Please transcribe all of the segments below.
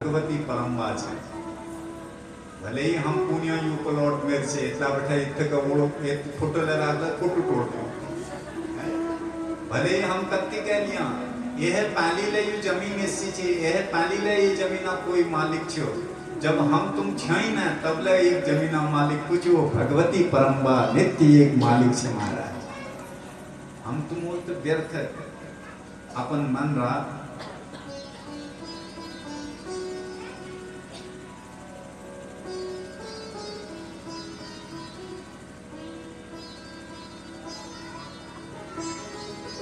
भगवती परम्बा छे। भले ही हम पुण्य यू प्लॉट में से इतना बैठा इतने का वो एक फोटो लगा दे फोटो तोड़ दो। भले ही हम कत्ती कह लिया यह पाली ले यू जमीन ऐसी ची यह पाली ले ये जमीना कोई मालिक छो। जब हम तुम छई ना तब ले एक जमीना मालिक कुछ वो भगवती परम्बा नित्य एक मालिक से महाराज। हम तुम वो तो व्यर्थ है अपन मन रहा।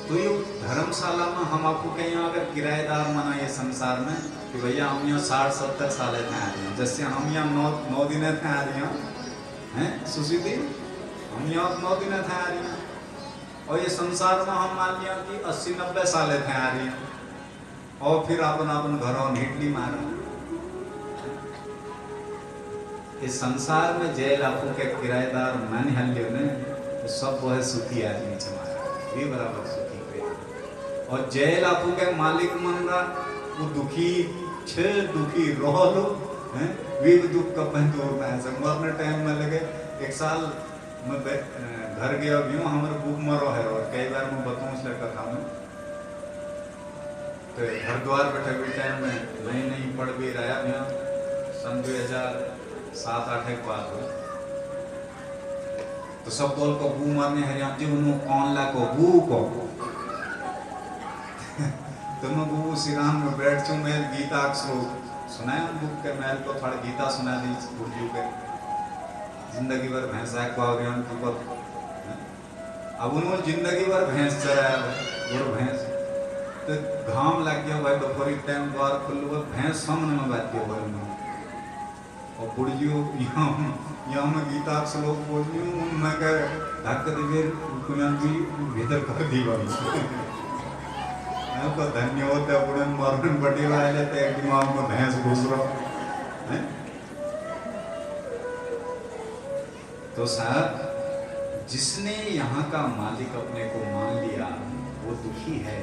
तो ये धर्मशाला में हम आपको कहीं अगर किराएदार मना ये संसार में कि भैया हम यहाँ 60-70 साल थे आ रहे हैं, जैसे हम यहाँ 9 दिन थे आ रही हैं सुशीति हम यहाँ 9 दिन थे आ रही हैं और ये संसार में हम मान लिया कि 80-90 साल थे आ रही हैं और फिर अपन अपन घरों हिटली मारा। इस संसार में जेल आपको के किराएदार मन हल्ले ने तो सब वो है सुखी आदमी हमारा भी बराबर सुखी और जेल आपको के मालिक मन रहा वो दुखी छे दुखी रह लो हैं वे दुख का दूर में ऐसे मरने टाइम में लगे। एक साल मैं घर गया भी हूँ हमारे बुक मरो है और कई बार मैं बताऊँ इस लड़का था मैं तो घर द्वार बैठे हुए टाइम में नहीं पढ़ भी रहा भी सन 2007-8 के बाद हो तो सब बोल को बू मारने हरियाणा जी उन्होंने कौन ला को बू को तो मैं बू सिराम में बैठ चू मैं गीता श्लोक सुनाया बुक के मैल को थोड़ा गीता सुना दी बुढ़ियों के जिंदगी भर भैंसा क्वारियन की पर अब उन्होंने जिंदगी भर भैंस चराया वो भैंस तो घाम लग गया भाई दोपहर टाइम द्वार खुल हुआ भैंस सामने में बैठ गया भाई और बुढ़ियों यहाँ मैं गीता श्लोक बोल रही हूँ मैं कह धक्का देवे भी भीतर कर दी भाई तो धन्य होते अपने मरण बटी वाले थे दिमाग में भैंस घुस रहा है। तो साहब जिसने यहाँ का मालिक अपने को मान लिया वो दुखी है।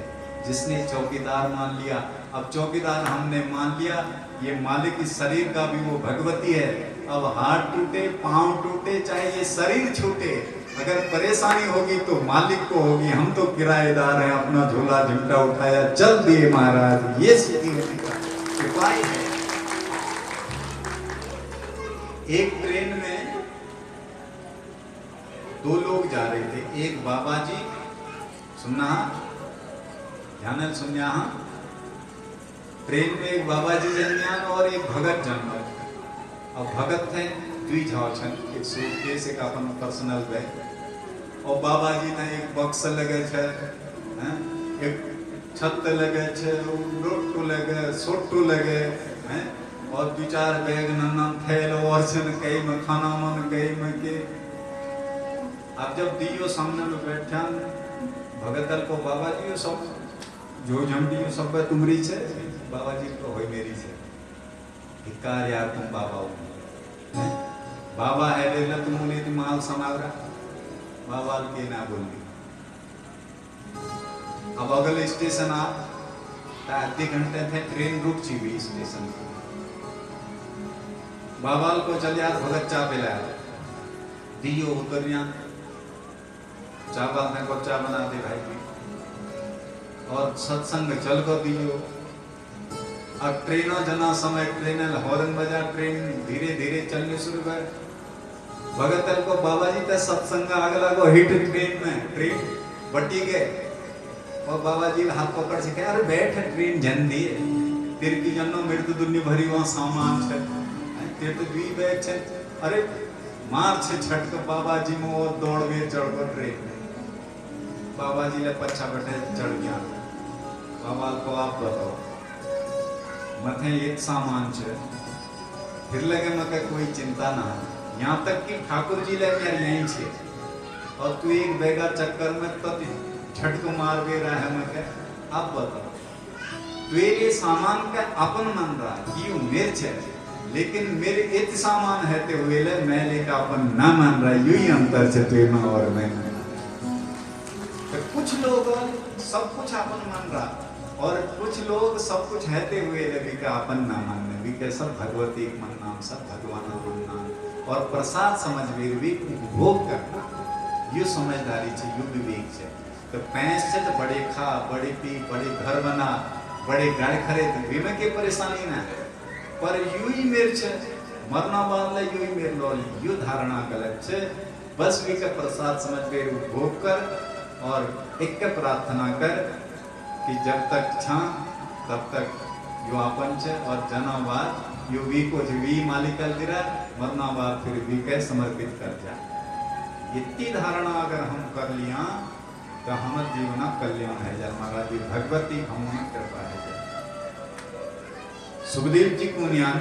जिसने चौकीदार मान लिया अब चौकीदार हमने मान लिया ये मालिक इस शरीर का भी वो भगवती है। अब हाथ टूटे पांव टूटे चाहे ये शरीर छूटे अगर परेशानी होगी तो मालिक को होगी। हम तो किराएदार हैं अपना झोला झुमटा उठाया चल दिए महाराज ये सीधी उपाय है। एक ट्रेन में 2 लोग जा रहे थे एक बाबा जी सुनना ध्यान सुनिया ट्रेन में एक बाबा जी जन्यान और एक भगत जन्म और भगत थे द्विजावछन एक सूटकेस एक अपन पर्सनल बैग और बाबा जी ने एक बक्स लगे छे एक छत लगे छे रोटो लगे सोटो लगे हैं और 2-4 बैग नन्ना थैल और छन कई में खाना मन गई में के अब जब दियो सामने में बैठा भगतल को बाबा जी सब जो झंडी सब तुमरी छे बाबा जी तो होई मेरी छे धिकार यार तुम बाबा हो बाबा है बेला तुम उन्हें माल समावरा बाबा के ना बोली। अब अगले स्टेशन आप आधे घंटे थे ट्रेन रुक चुकी स्टेशन बाबाल को चल यार भगत चा पिला दियो उतरिया चा बात को चा बना दे भाई और सत्संग चल को दियो। अब ट्रेनों जना समय ट्रेन हॉर्न बजा ट्रेन धीरे धीरे चलने शुरू कर भगतल को बाबा जी का सत्संग अगला को हिट ट्रेन में ट्रेन बटी गए और बाबा जी हाथ पकड़ से कहे अरे बैठ ट्रेन जन दिए तेरे की जन्नो मृत्यु दुनिया भरी वहाँ सामान छे तेरे तो भी बैठ छे अरे मार छे छटक बाबा जी में और दौड़ गए चढ़ कर ट्रेन में बाबा जी ले पच्छा बैठे चढ़ गया बाबा को आप बताओ मथे एक सामान छे फिर लगे मत कोई चिंता ना यहाँ तक कि ठाकुर जी ले यार यहीं छे और तू एक बेगा चक्कर में तो झटको मार दे रहा है मैं अब बताओ तू ये सामान का अपन मन रहा ये मेरे छे लेकिन मेरे इत सामान है ते वेले मैं लेका अपन ना मान रहा यू ही अंतर छे तू में और मैं तो कुछ लोग सब कुछ अपन मान रहा और कुछ लोग सब कुछ हैते हुए भी का अपन ना मानने भी के सब भगवती मन नाम सब भगवान मन नाम और प्रसाद समझ भी उपभोग करना यो समझदारी छे यो विवेक छे। तो पैंस छे तो बड़े खा बड़े पी बड़े घर बना बड़े गाड़ी खरीद बीमे के परेशानी ना पर यू ही मेर छे मरना वाला यू ही मेर लो यो धारणा गलत छे। बस वी का प्रसाद समझ के उपभोग कर और एक के प्रार्थना कर कि जब तक छा तब तक यो अपन छे और जना बाद यो वी को जो वी मालिकल दिरा मरना बाद फिर वी के समर्पित कर जा। इतनी धारणा अगर हम कर लिया तो हमारे जीवन कल्याण है जा महाराज जी भगवती हम कृपा है जा। सुखदेव जी को ज्ञान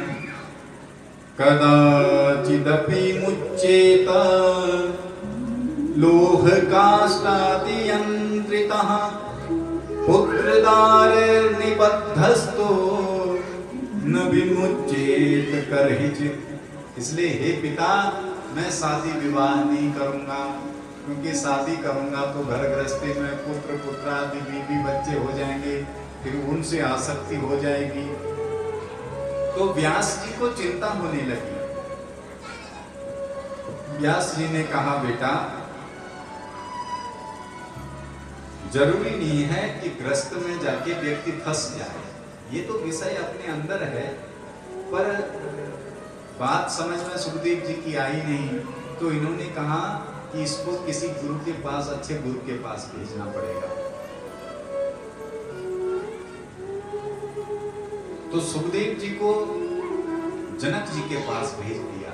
कदाचिदपि मुच्चेत लोह काष्ठादि यंत्रितः पुत्रदारेर्निबद्धस्तो न विमुच्चेत करहिचित्। इसलिए हे पिता मैं शादी विवाह नहीं करूंगा क्योंकि शादी करूंगा तो घर गृहस्थी में पुत्र पुत्रादि बीवी बच्चे हो जाएंगे फिर उनसे आसक्ति हो जाएगी। तो व्यास जी को चिंता होने लगी। व्यास जी ने कहा बेटा जरूरी नहीं है कि ग्रस्त में जाके व्यक्ति फंस जाए, ये तो विषय अपने अंदर है। पर बात समझ में सुखदेव जी की आई नहीं तो इन्होंने कहा कि इसको किसी गुरु के पास अच्छे गुरु के पास भेजना पड़ेगा। तो सुखदेव जी को जनक जी के पास भेज दिया।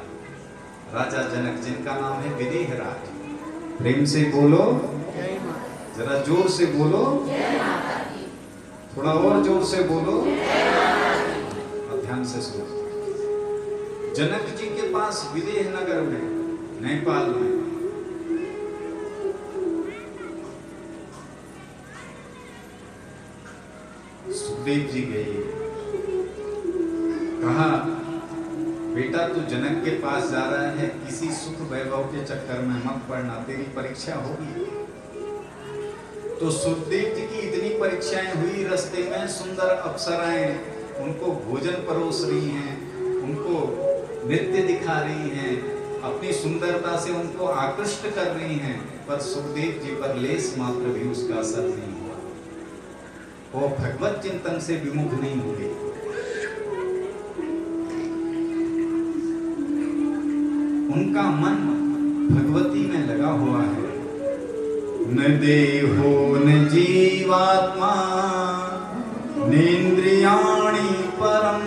राजा जनक जिनका नाम है विदेह राज। प्रेम से बोलो जरा जोर से बोलो थोड़ा और जोर से बोलो और ध्यान से सुनो। जनक जी के पास विदेह नगर में नेपाल में सुखदेव जी गए। कहा बेटा तू जनक के पास जा रहा है किसी सुख वैभव के चक्कर में मत पड़ना, तेरी परीक्षा होगी। तो सुखदेव जी की इतनी परीक्षाएं हुई, रास्ते में सुंदर अप्सराएं उनको भोजन परोस रही हैं, उनको नृत्य दिखा रही हैं, अपनी सुंदरता से उनको आकृष्ट कर रही हैं, पर सुखदेव जी पर लेस मात्र भी उसका असर नहीं हुआ। वो भगवत चिंतन से विमुख नहीं हुए। उनका मन भगवती में लगा हुआ है। न देहो न जीवात्मा नेन्द्रियाणि परं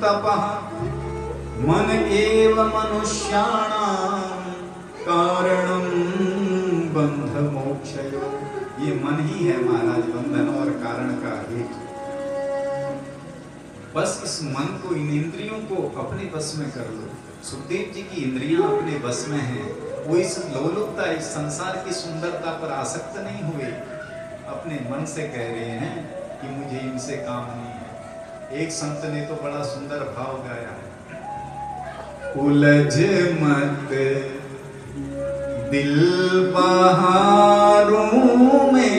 तपः मन एव मनुष्याणां कारणं बंध मोक्षयो। ये मन ही है महाराज बंधन और कारण का हेतु। बस इस मन को, इन इंद्रियों को अपने बस में कर लो। सुखदेव जी की इंद्रियां अपने बस में हैं। वो इस लोलुपता, इस संसार की सुंदरता पर आसक्त नहीं हुए। अपने मन से कह रहे हैं कि मुझे इनसे काम नहीं है। एक संत ने तो बड़ा सुंदर भाव गाया है, उलझ मत दिल बहारों में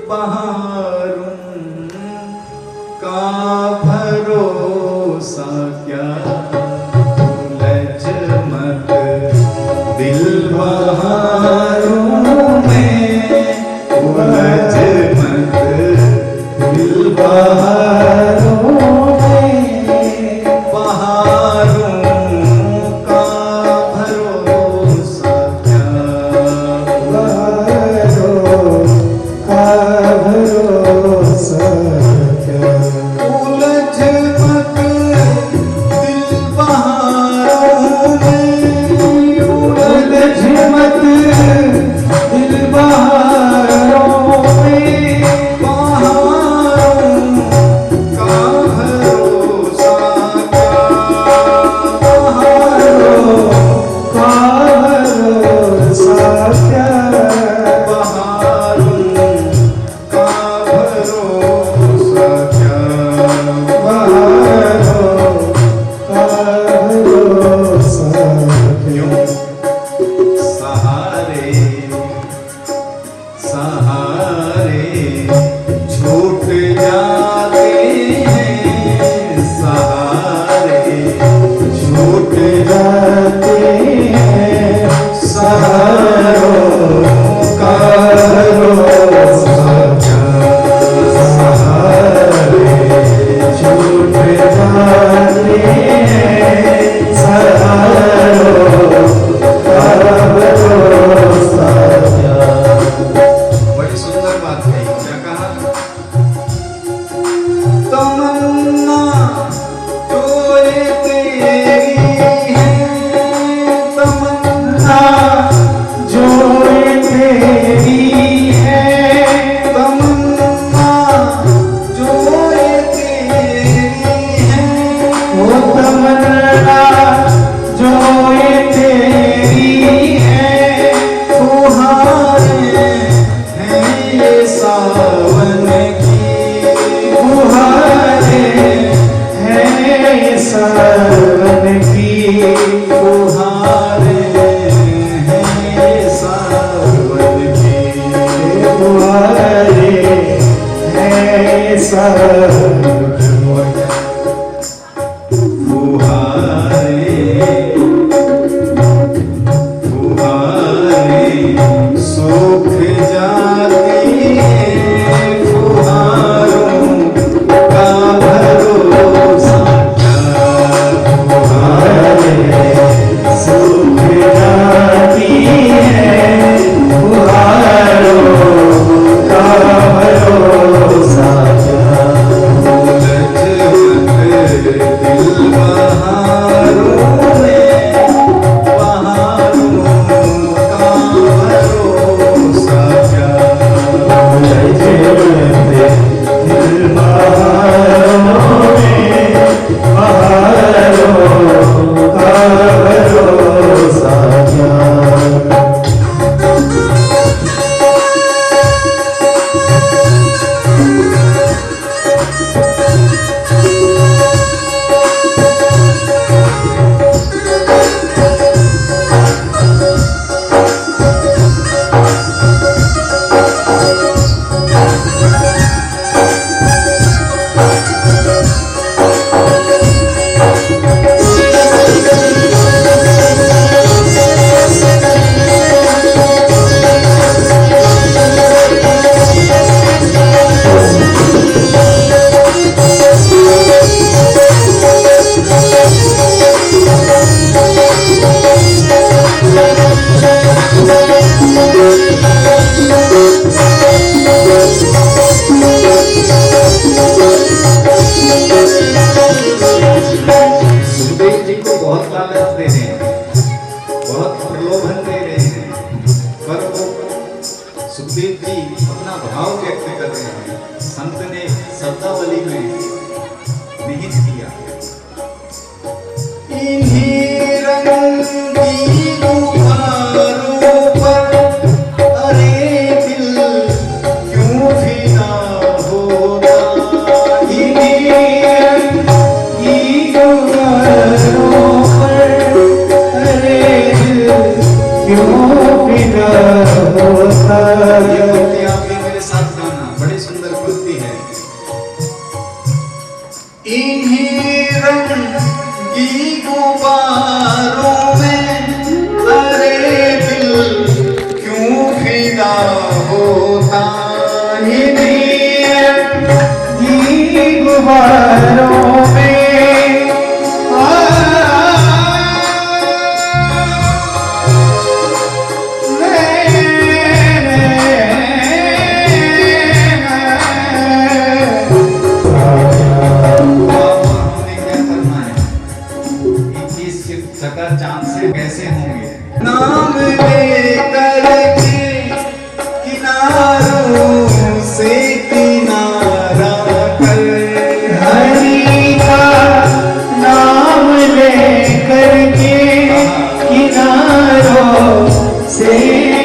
बहारों का भरोसा क्या। दिल बहारों में उलझ मत दिल बहारों में बहारों का भरोसा क्या। बहारों का भरोसा तमन्ना जो ये तेरी है, फुहारें हैं ये सावन की, फुहारें हैं ये सावन की, फुहारें हैं ये सावन की, फुहारें हैं सावन की। सूख जाती है फुहारों का भरोसा क्या, फुहारें सूख जाती है फुहारों का भरोसा क्या, दिल बहारों में बहारों का भरोसा क्या, दिल बहारों में बहारों का भरोसा क्या। सुखदेव जी को बहुत लालच दे रहे हैं, बहुत प्रलोभन दे रहे हैं, पर वो सुखदेव जी अपना भाव व्यक्त कर रहे हैं। संत ने शब्दावली में निहित किया, इन्हीं रंगी गुब्बारों पर अरे दिल क्यों फिदा होता, इन्हीं रंगी गुब्बारों पर अरे दिल क्यों फिदा होता। ये पंक्ति आप भी मेरे साथ गाना, बड़ी सुंदर पंक्ति है। इन्हीं रंगी गुब्बारों में अरे दिल क्यों फिदा होता, इन्हीं रंगी गुब्बारों में चांद से कैसे होंगे, नाम लेकर के किनारों से किनारा कर, हरि का नाम लेकर के किनारों से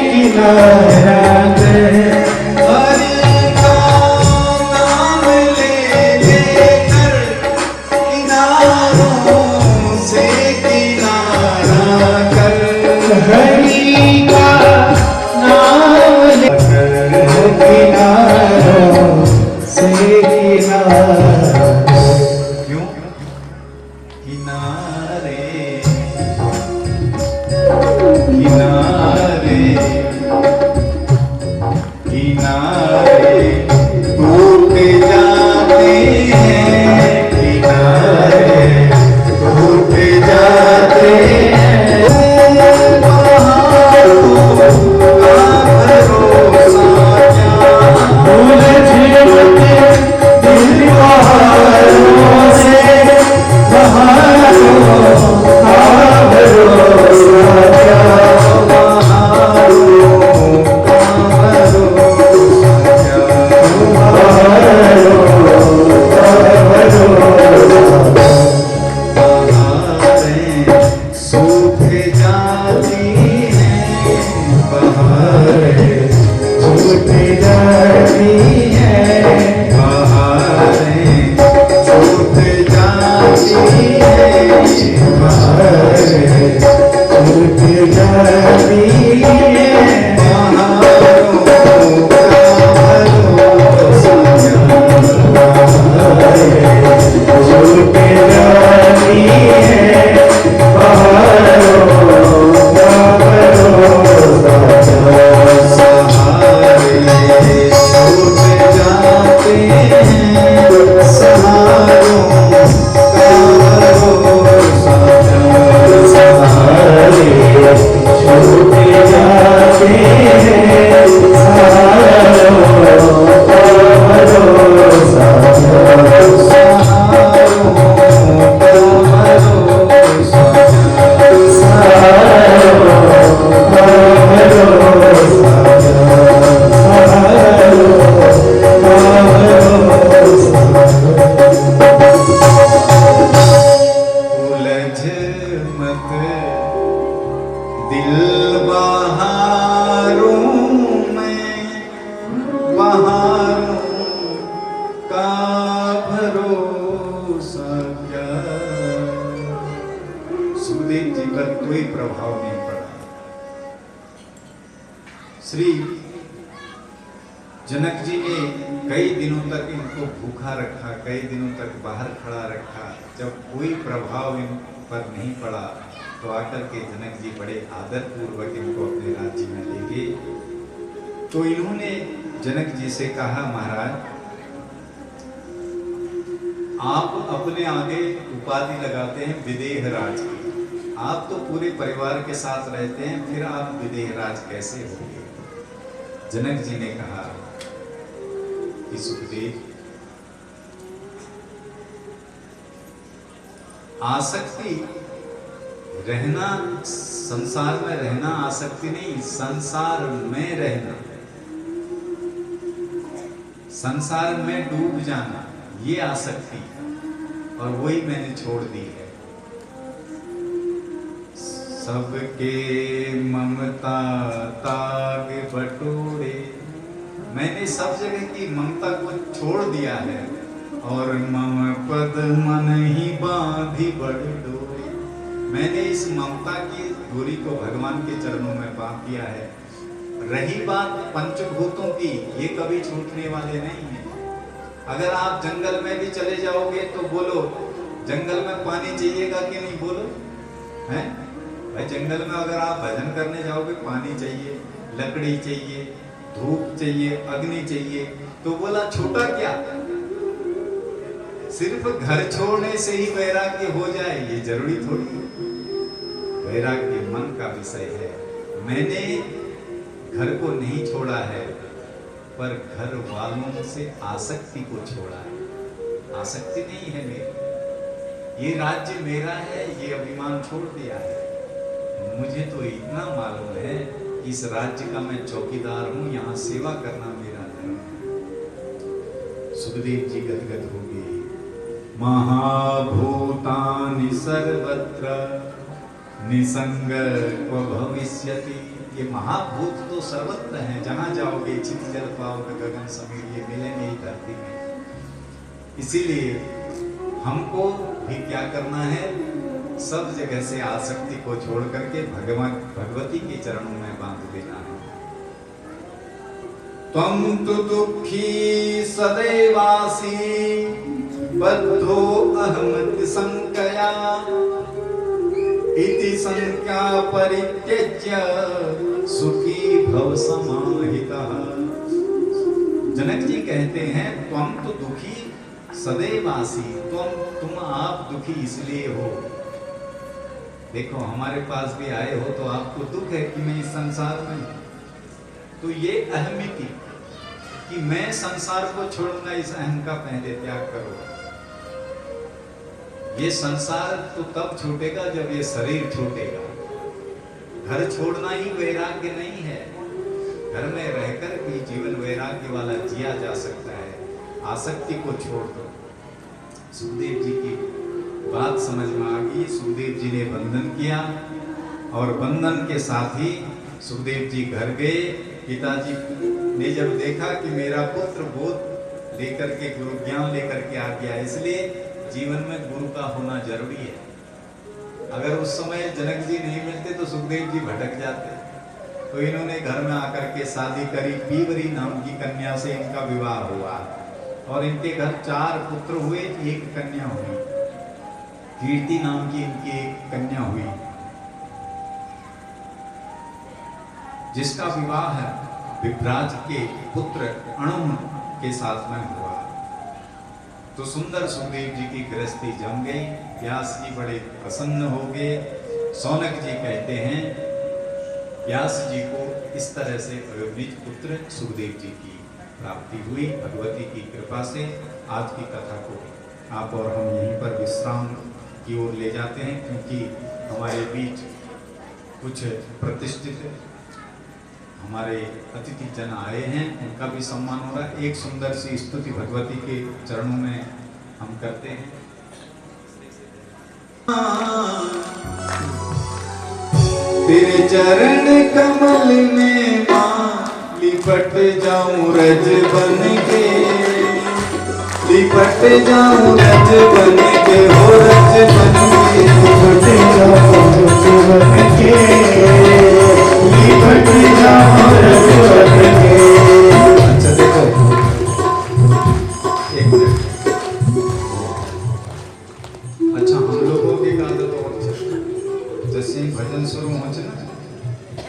किनारा कर, हरि का नाम लेकर किनारों से हरि का नाम किनारों से किनारा, क्यों किनारे किनारे किनारे टूट जाते हैं, किनारे टूट जाते हैं, दिल बहारों से बहारों सुखदेव जी पर कोई प्रभाव नहीं पड़ा। श्री जनक जी ने कई दिनों तक इनको भूखा रखा, कई दिनों तक बाहर खड़ा रखा। जब कोई प्रभाव इन पर नहीं पड़ा तो आकर के जनक जी बड़े आदर पूर्वक इनको अपने राज्य में ले गए। तो इन्होंने जनक जी से कहा, महाराज आप अपने आगे उपाधि लगाते हैं विदेह राज की, आप तो पूरे परिवार के साथ रहते हैं, फिर आप विदेह राज कैसे होंगे? जनक जी ने कहा कि सुखदेव, आसक्ति रहना, संसार में रहना आसक्ति नहीं, संसार में रहना, संसार में डूब जाना, ये आसक्ति, और वही मैंने छोड़ दी है। सबके ममता ताग बटोरे, मैंने सब जगह की ममता को छोड़ दिया है, और मम पद मन ही बांधी बड़ डोरे, मैंने इस ममता की डोरी को भगवान के चरणों में बांध दिया है। रही बात पंचभूतों की, ये कभी छूटने वाले नहीं है। अगर आप जंगल में भी चले जाओगे तो बोलो, जंगल में पानी चाहिएगा कि नहीं? बोलो, हैं भाई, जंगल में अगर आप भजन करने जाओगे पानी चाहिए, लकड़ी चाहिए, धूप चाहिए, अग्नि चाहिए। तो बोला छोटा क्या, सिर्फ घर छोड़ने से ही वैराग्य हो जाए ये जरूरी थोड़ी। वैराग्य मन का विषय है। मैंने घर को नहीं छोड़ा है, पर घर वालों से आसक्ति को छोड़ा है। आसक्ति नहीं है मेरी, ये राज्य मेरा है, ये अभिमान छोड़ दिया है। मुझे तो इतना मालूम है कि इस राज्य का मैं चौकीदार हूं, यहाँ सेवा करना मेरा धर्म है। सुखदेव जी गदगद हो गए। महाभूतानि सर्वत्र निसंग क्व भविष्यति, ये महाभूत तो सर्वत्र हैं, जहां जाओगे चित जल पावक गगन समीर, ये मिलेंगे ही धरती में। इसीलिए हमको भी क्या करना है, सब जगह से आसक्ति को छोड़ करके भगवान भगवती के चरणों में बांध देना है। त्वं तु दुःखी सदैवासि बद्धो अहमति संकया, इति संख्या परित्यज्य सुखी भव समाहितः। जनक जी कहते हैं, त्वं तो दुखी सदैवासी, तुम आप दुखी इसलिए हो। देखो हमारे पास भी आए हो तो आपको दुख है कि मैं इस संसार में, तो ये अहमिति कि मैं संसार को छोड़ूंगा, इस अहम का पहले त्याग करो। ये संसार तो तब छूटेगा जब ये शरीर छूटेगा। घर छोड़ना ही वैराग्य नहीं है, घर में रहकर भी जीवन वैराग्य वाला जिया जा सकता है। आसक्ति को छोड़ दो। सुखदेव जी की बात समझ में आ गई। सुखदेव जी ने बंधन किया और बंधन के साथ ही सुखदेव जी घर गए। पिताजी ने जब देखा कि मेरा पुत्र बोध लेकर के, गुरु ज्ञान लेकर के आ गया, इसलिए जीवन में गुरु का होना जरूरी है। अगर उस समय जनक जी नहीं मिलते तो सुखदेव जी भटक जाते। तो इन्होंने घर में आकर के शादी करी। पीवरी नाम की कन्या से इनका विवाह हुआ और इनके घर 4 पुत्र हुए, 1 कन्या हुई। कीर्ति नाम की इनकी एक कन्या हुई, जिसका विवाह विभ्राज के पुत्र अणु के साथ में हुआ। तो सुंदर सुखदेव जी की गृहस्थी जम गई। व्यास जी बड़े प्रसन्न हो गए। सौनक जी कहते हैं, व्यास जी को इस तरह से अयोनिज पुत्र सुखदेव जी की प्राप्ति हुई भगवती की कृपा से। आज की कथा को आप और हम यहीं पर विश्राम की ओर ले जाते हैं, क्योंकि हमारे बीच कुछ प्रतिष्ठित हमारे अतिथि जन आए हैं, उनका भी सम्मान हो रहा है। एक सुंदर सी स्तुति भगवती के चरणों में हम करते हैं। तेरे चरण कमल में मां लिपट जाऊं रज बन के, लिपट जाऊं रज बन के, हो रज बन के लिपट जाऊं भजन शुरू हो ना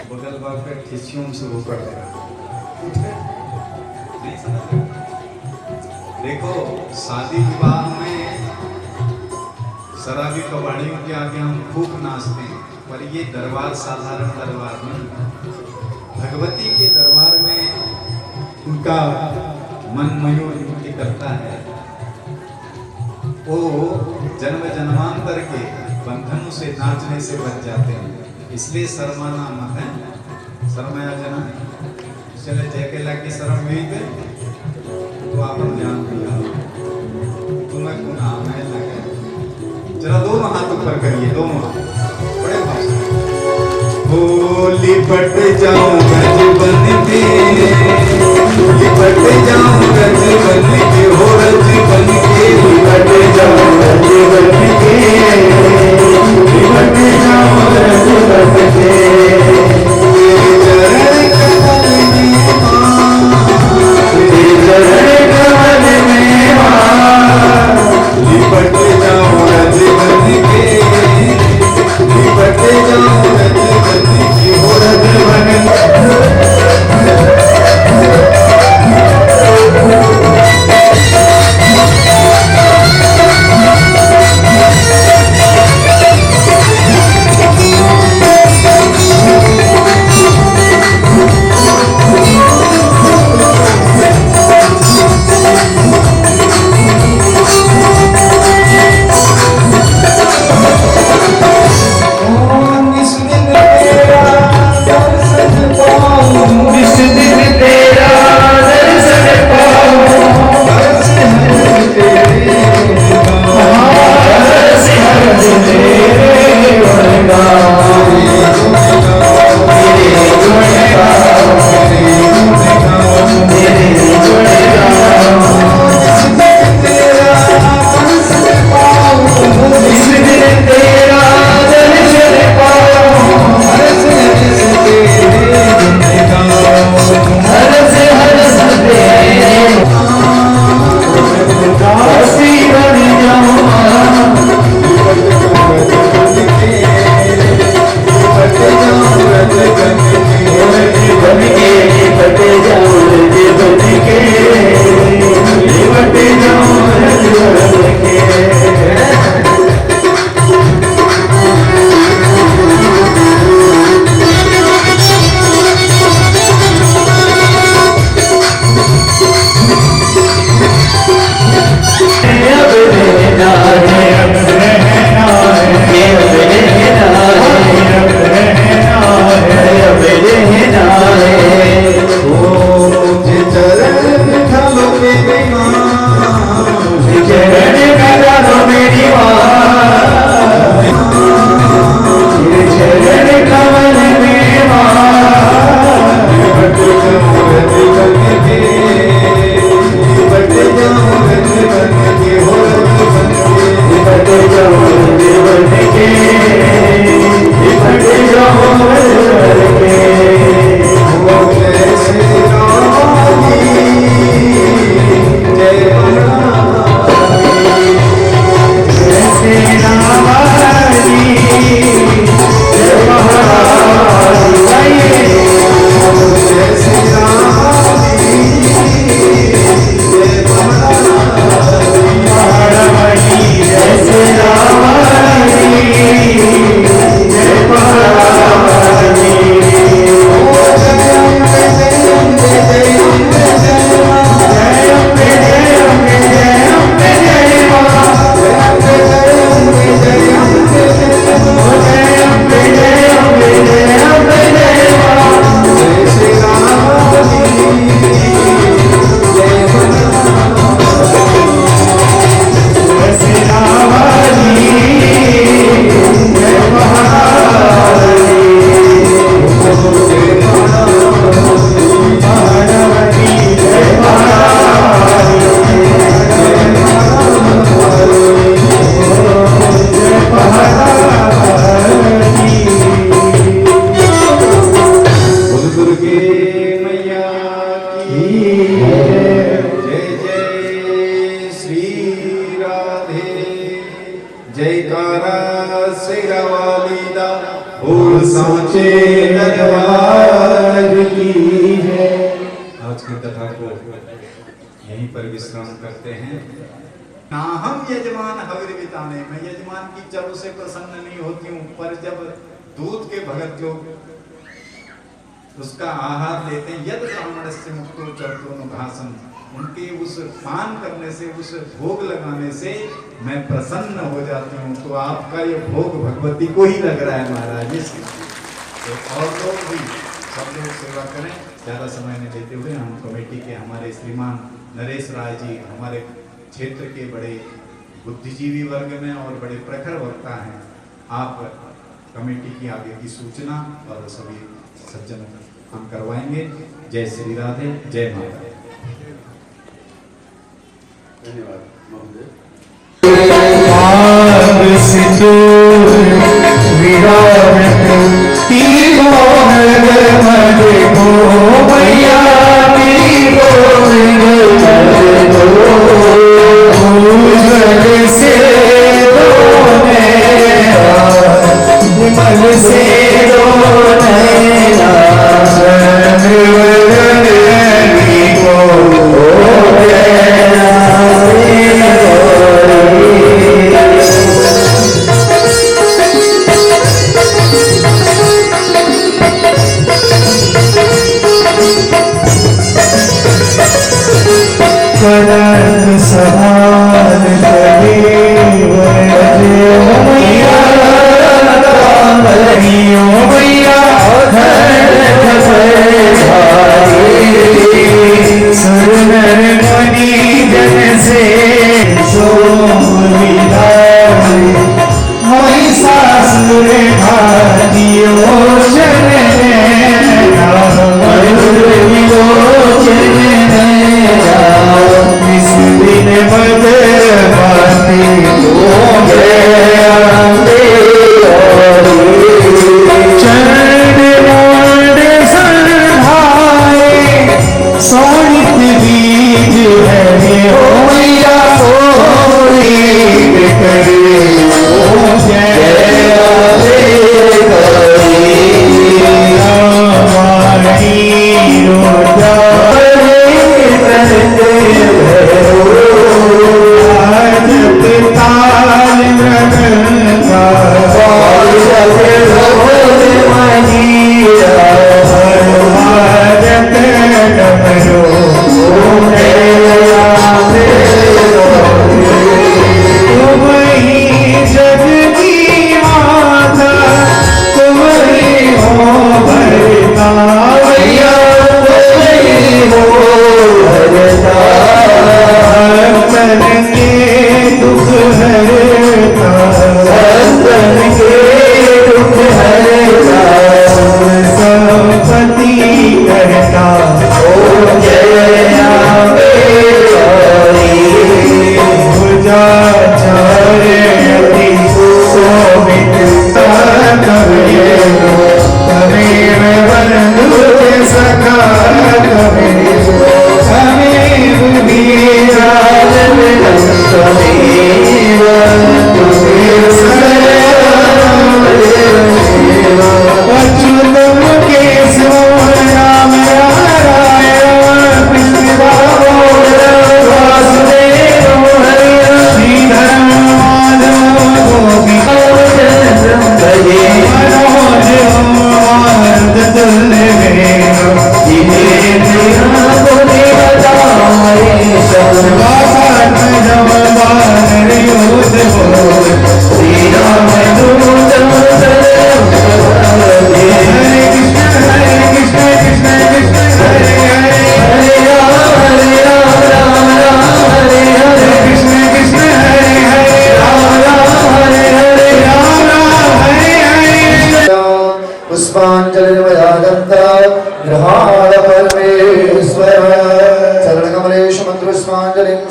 बगल बाग पे ठिसियों शुरू कर देगा। नहीं समझ रहे? देखो शादी विवाह में शराबी कबाड़ियों के आगे हम खूब नाचते हैं, पर ये दरबार साधारण दरबार नहीं। भगवती के दरबार में उनका मन मयूर नृत्य करता है। वो जन्म जन्मांतर के बंधनों से नाचने से बच जाते हैं, इसलिए शर्माना मत है। शर्माया जना चले जैके लाके शर्म हुई थे तो आप ध्यान दिया तुम्हें गुना मैं लगे। जरा दोनों हाथ ऊपर करिए, दोनों हाथ बड़े भाव से। ओ लिपट जाऊं गज बन के, लिपट जाऊं गज बन के, हो रज बन के, लिपट जाऊं गज बन के, लिपट जाऊं गज बन के। तेरे चरण कमल में मां, लिपट जाऊं गज बन के, लिपट जाऊं गज बन के, हो रज बन के। माता शेरावाली दा बोल सांचे दरबार की है। आज की कथा को यहीं पर विश्राम करते हैं। ना हम यजमान हविर बिताने, मैं यजमान की जब से प्रसन्न नहीं होती हूँ, पर जब दूध के भगत जो उसका आहार लेते हैं, यद ब्राह्मण से मुक्तो चरतो नुभासन, उनके उस पान करने से, उस भोग लगाने से मैं प्रसन्न हो जाती हूँ। तो आपका ये भोग भगवती को ही लग रहा है महाराज, इसलिए तो और लोग भी सब लोग सेवा करें। ज़्यादा समय नहीं देते हुए हम कमेटी के हमारे श्रीमान नरेश राय जी हमारे क्षेत्र के बड़े बुद्धिजीवी वर्ग में और बड़े प्रखर वक्ता हैं। आप कमेटी की आगे की सूचना और सभी सज्जन हम करवाएंगे। जय श्री राधे, जय माता। धन्यवाद महोदय।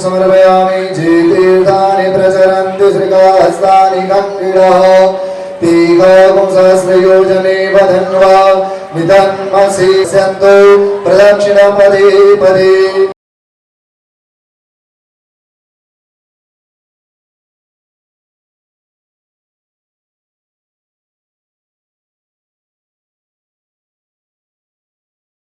समर्पयामि जे तीर्थानि प्रचरन्ति श्रीकास्तानि कङ्किणः तीघपुंसहस्रयोजने वधन्वा निधन्मसि सन्तो प्रदक्षिणपदे पदे